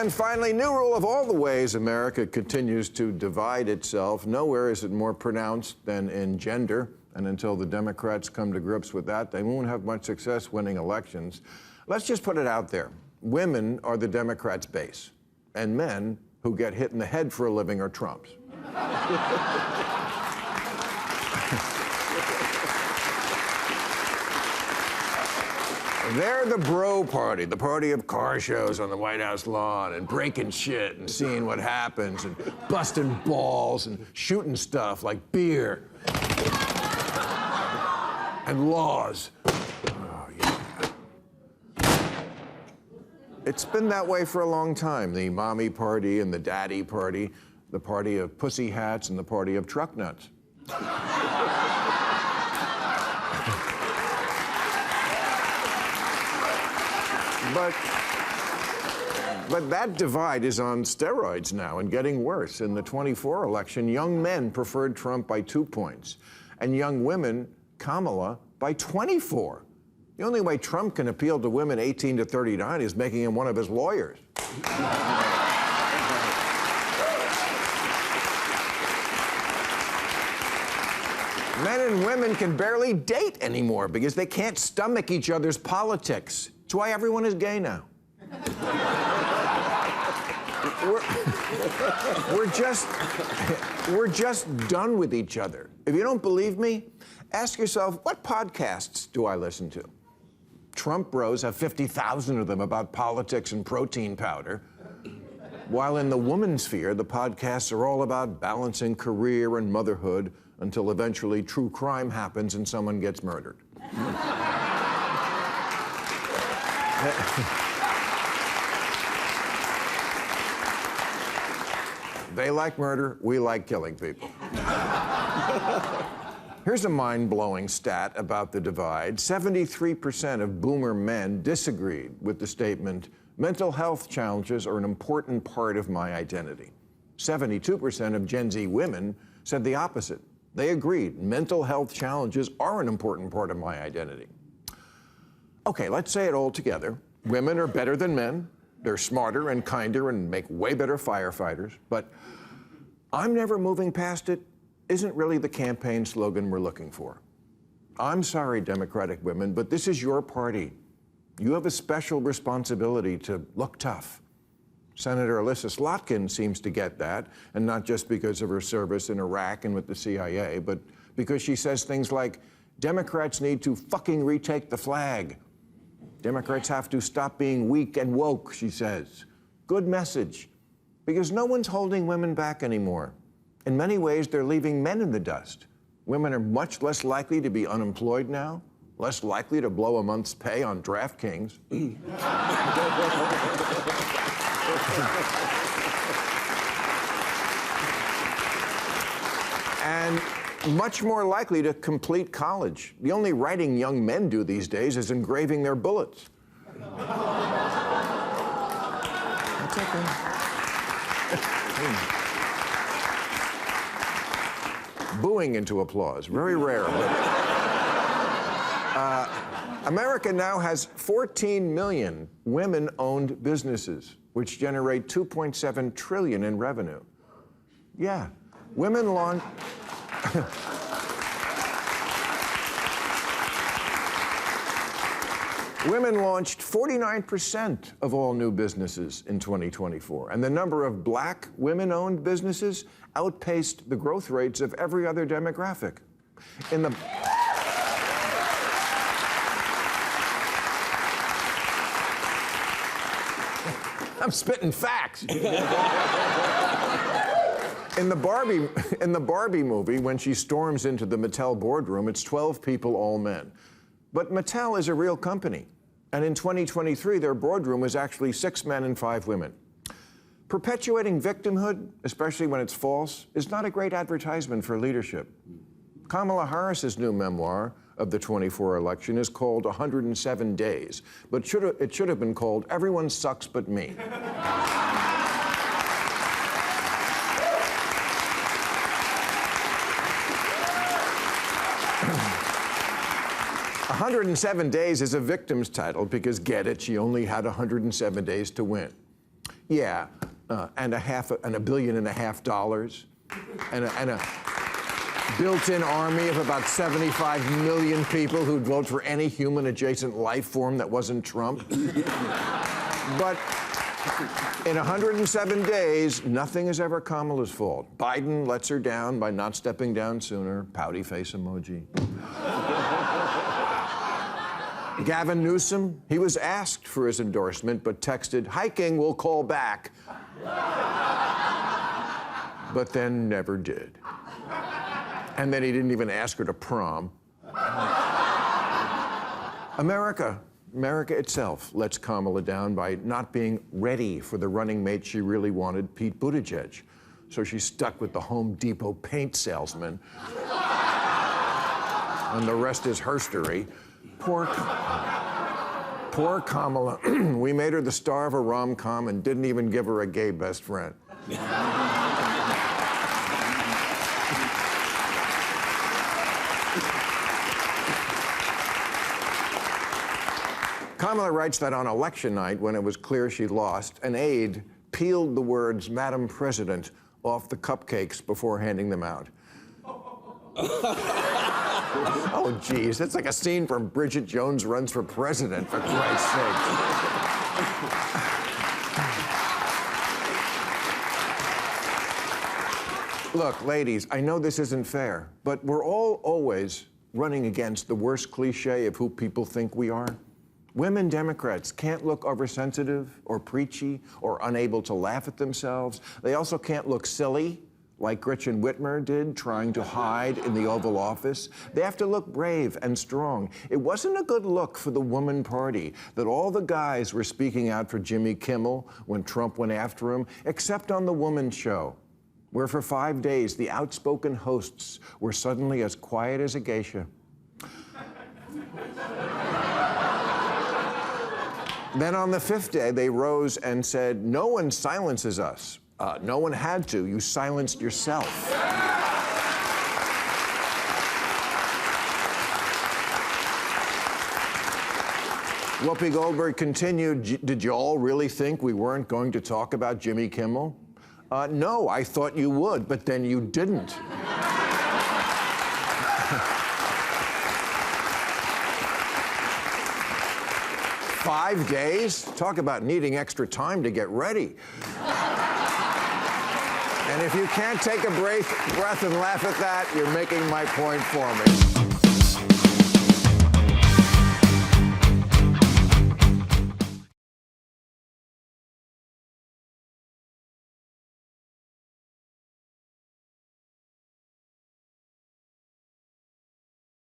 And finally, new rule of all the ways America continues to divide itself. Nowhere is it more pronounced than in gender. And until the Democrats come to grips with that, they won't have much success winning elections. Let's just put it out there. Women are the Democrats' base, and men who get hit in the head for a living are Trumps. They're the bro party, the party of car shows on the White House lawn and breaking shit and seeing what happens and busting balls and shooting stuff like beer and laws. Oh, yeah. It's been that way for a long time. The mommy party and the daddy party, the party of pussy hats and the party of truck nuts. But that divide is on steroids now and getting worse. In the 24 election, young men preferred Trump by 2 points, and young women, Kamala, by 24. The only way Trump can appeal to women 18 to 39 is making him one of his lawyers. Men and women can barely date anymore because they can't stomach each other's politics. That's why everyone is gay now. We're just done with each other. If you don't believe me, ask yourself, what podcasts do I listen to? Trump bros have 50,000 of them about politics and protein powder. While in the woman's sphere, the podcasts are all about balancing career and motherhood until eventually true crime happens and someone gets murdered. They like murder, we like killing people. Here's a mind-blowing stat about the divide. 73% of boomer men disagreed with the statement, mental health challenges are an important part of my identity. 72% of Gen Z women said the opposite. They agreed, mental health challenges are an important part of my identity. Okay, let's say it all together. Women are better than men. They're smarter and kinder and make way better firefighters. But I'm never moving past it isn't really the campaign slogan we're looking for. I'm sorry, Democratic women, but this is your party. You have a special responsibility to look tough. Senator Alyssa Slotkin seems to get that, and not just because of her service in Iraq and with the CIA, but because she says things like, Democrats need to fucking retake the flag. Democrats have to stop being weak and woke, she says. Good message, because no one's holding women back anymore. In many ways, they're leaving men in the dust. Women are much less likely to be unemployed now, less likely to blow a month's pay on DraftKings. And much more likely to complete college. The only writing young men do these days is engraving their bullets. That's okay. Booing into applause, very rare. America now has 14 million women-owned businesses, which generate $2.7 trillion in revenue. Yeah, women launched... Women launched 49% of all new businesses in 2024, and the number of black women-owned businesses outpaced the growth rates of every other demographic. I'm spitting facts. In the Barbie movie, when she storms into the Mattel boardroom, it's 12 people, all men. But Mattel is a real company, and in 2023, their boardroom was actually 6 men and 5 women. Perpetuating victimhood, especially when it's false, is not a great advertisement for leadership. Kamala Harris's new memoir of the 24 election is called 107 Days, but it should have been called Everyone Sucks But Me. 107 days is a victim's title because, get it, she only had 107 days to win. Yeah, and $1.5 billion and a built-in army of about 75 million people who'd vote for any human-adjacent life form that wasn't Trump. But in 107 days, nothing is ever Kamala's fault. Biden lets her down by not stepping down sooner. Pouty face emoji. Gavin Newsom, he was asked for his endorsement, but texted, "Hiking, we'll call back." But then never did. And then he didn't even ask her to prom. America itself lets Kamala down by not being ready for the running mate she really wanted, Pete Buttigieg. So she's stuck with the Home Depot paint salesman. And the rest is herstory. Poor Kamala. We made her the star of a rom-com and didn't even give her a gay best friend. Kamala writes that on election night, when it was clear she lost, an aide peeled the words "Madam President" off the cupcakes before handing them out. Oh, geez, that's like a scene from Bridget Jones Runs for President, for Christ's sake. Look, ladies, I know this isn't fair, but we're all always running against the worst cliche of who people think we are. Women Democrats can't look oversensitive or preachy or unable to laugh at themselves. They also can't look silly, like Gretchen Whitmer did, trying to hide in the Oval Office. They have to look brave and strong. It wasn't a good look for the woman party that all the guys were speaking out for Jimmy Kimmel when Trump went after him, except on the Woman Show, where for 5 days the outspoken hosts were suddenly as quiet as a geisha. Then on the 5th day, they rose and said, "No one silences us." No one had to. You silenced yourself. Whoopi Goldberg continued, "Did you all really think we weren't going to talk about Jimmy Kimmel?" No, I thought you would, but then you didn't. 5 days? Talk about needing extra time to get ready. And if you can't take a breath and laugh at that, you're making my point for me.